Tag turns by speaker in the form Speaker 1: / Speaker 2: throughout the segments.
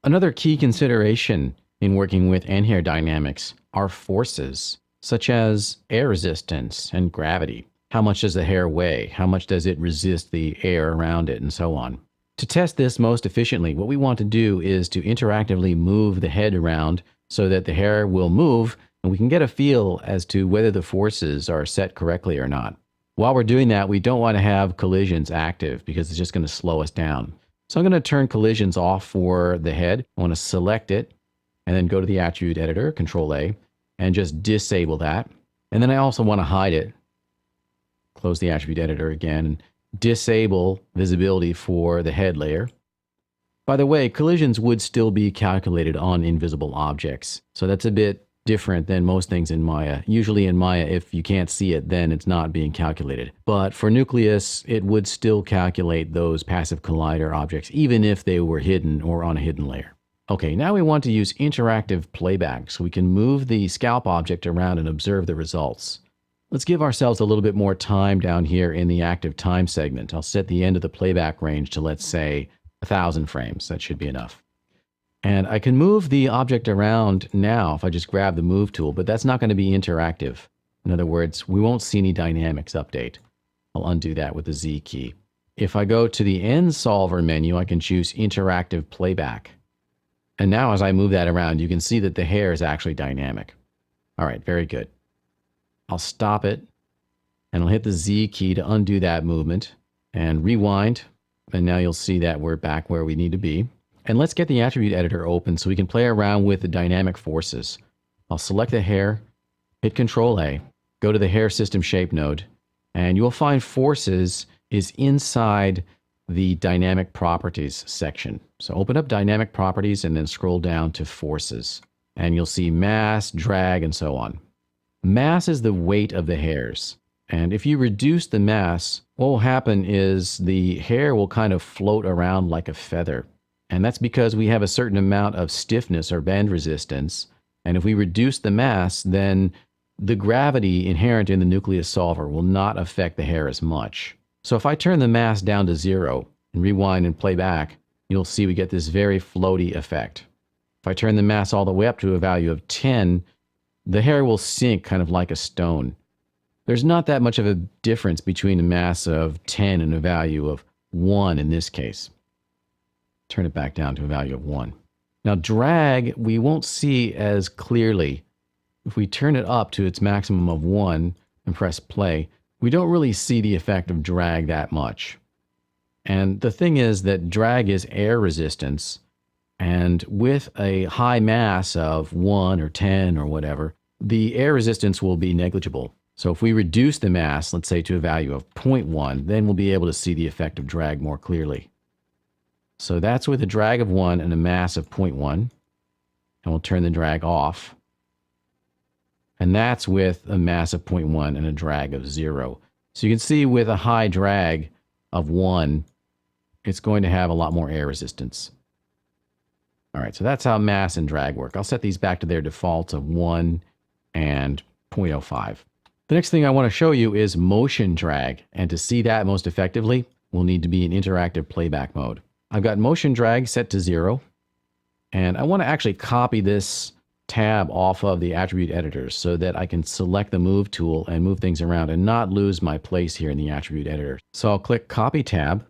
Speaker 1: Another key consideration in working with end hair dynamics are forces, such as air resistance and gravity. How much does the hair weigh? How much does it resist the air around it, and so on? To test this most efficiently, what we want to do is to interactively move the head around so that the hair will move and we can get a feel as to whether the forces are set correctly or not. While we're doing that, we don't want to have collisions active because it's just going to slow us down. So I'm going to turn collisions off for the head. I want to select it and then go to the attribute editor, Control A, and just disable that. And then I also want to hide it. Close the attribute editor again and disable visibility for the head layer. By the way, collisions would still be calculated on invisible objects. So that's a bit different than most things in Maya. Usually in Maya, if you can't see it, then it's not being calculated. But for Nucleus, it would still calculate those passive collider objects, even if they were hidden or on a hidden layer. Okay, now we want to use interactive playback so we can move the scalp object around and observe the results. Let's give ourselves a little bit more time down here in the active time segment. I'll set the end of the playback range to, let's say, 1,000 frames. That should be enough. And I can move the object around now if I just grab the move tool, but that's not going to be interactive. In other words, we won't see any dynamics update. I'll undo that with the Z key. If I go to the end solver menu, I can choose interactive playback. And now as I move that around, you can see that the hair is actually dynamic. All right, very good. I'll stop it and I'll hit the Z key to undo that movement and rewind. And now you'll see that we're back where we need to be. And let's get the attribute editor open so we can play around with the dynamic forces. I'll select the hair, hit Control A, go to the hair system shape node, and you'll find forces is inside the dynamic properties section. So open up dynamic properties and then scroll down to forces. And you'll see mass, drag, and so on. Mass is the weight of the hairs. And if you reduce the mass, what will happen is the hair will kind of float around like a feather. And that's because we have a certain amount of stiffness or bend resistance. And if we reduce the mass, then the gravity inherent in the Nucleus solver will not affect the hair as much. So if I turn the mass down to 0 and rewind and play back, you'll see we get this very floaty effect. If I turn the mass all the way up to a value of 10, the hair will sink kind of like a stone. There's not that much of a difference between a mass of 10 and a value of 1 in this case. Turn it back down to a value of 1. Now drag, we won't see as clearly. If we turn it up to its maximum of 1 and press play, we don't really see the effect of drag that much. And the thing is that drag is air resistance, and with a high mass of 1 or 10 or whatever, the air resistance will be negligible. So if we reduce the mass, let's say to a value of 0.1, then we'll be able to see the effect of drag more clearly. So that's with a drag of 1 and a mass of 0.1. And we'll turn the drag off. And that's with a mass of 0.1 and a drag of 0. So you can see with a high drag of 1, it's going to have a lot more air resistance. All right, so that's how mass and drag work. I'll set these back to their defaults of 1 and 0.05. The next thing I want to show you is motion drag. And to see that most effectively, we'll need to be in interactive playback mode. I've got motion drag set to 0. And I want to actually copy this tab off of the attribute editor so that I can select the move tool and move things around and not lose my place here in the attribute editor. So I'll click copy tab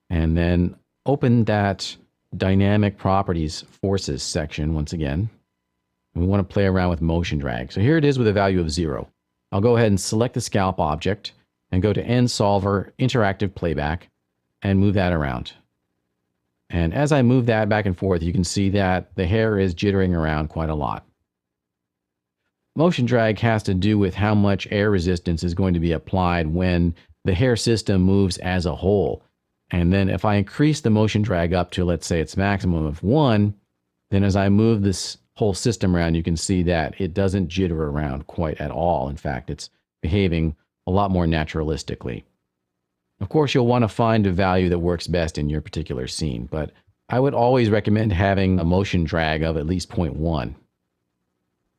Speaker 1: and then open that dynamic properties forces section once again. And we want to play around with motion drag. So here it is with a value of 0. I'll go ahead and select the scalp object and go to end solver interactive playback and move that around. And as I move that back and forth, you can see that the hair is jittering around quite a lot. Motion drag has to do with how much air resistance is going to be applied when the hair system moves as a whole. And then if I increase the motion drag up to, let's say, its maximum of 1, then as I move this whole system around, you can see that it doesn't jitter around quite at all. In fact, it's behaving a lot more naturalistically. Of course, you'll want to find a value that works best in your particular scene, but I would always recommend having a motion drag of at least 0.1,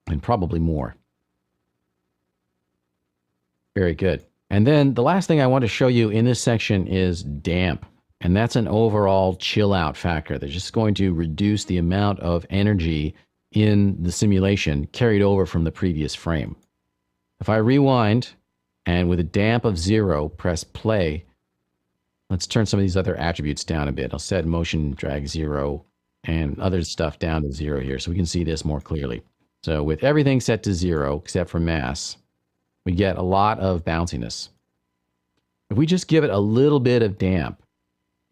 Speaker 1: and probably more. Very good. And then the last thing I want to show you in this section is damp. And that's an overall chill out factor. They're just going to reduce the amount of energy in the simulation carried over from the previous frame. If I rewind and with a damp of 0, press play, let's turn some of these other attributes down a bit. I'll set motion drag 0 and other stuff down to 0 here so we can see this more clearly. So with everything set to 0 except for mass, we get a lot of bounciness. If we just give it a little bit of damp,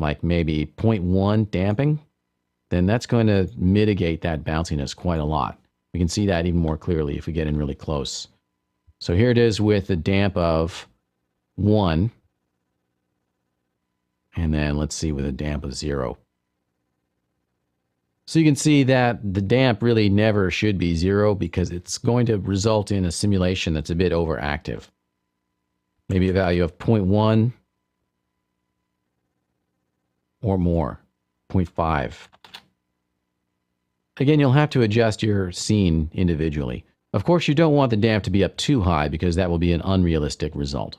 Speaker 1: like maybe 0.1 damping, then that's going to mitigate that bounciness quite a lot. We can see that even more clearly if we get in really close. So here it is with a damp of 1. And then let's see with a damp of 0. So you can see that the damp really never should be 0 because it's going to result in a simulation that's a bit overactive. Maybe a value of 0.1 or more, 0.5. Again, you'll have to adjust your scene individually. Of course, you don't want the damp to be up too high because that will be an unrealistic result.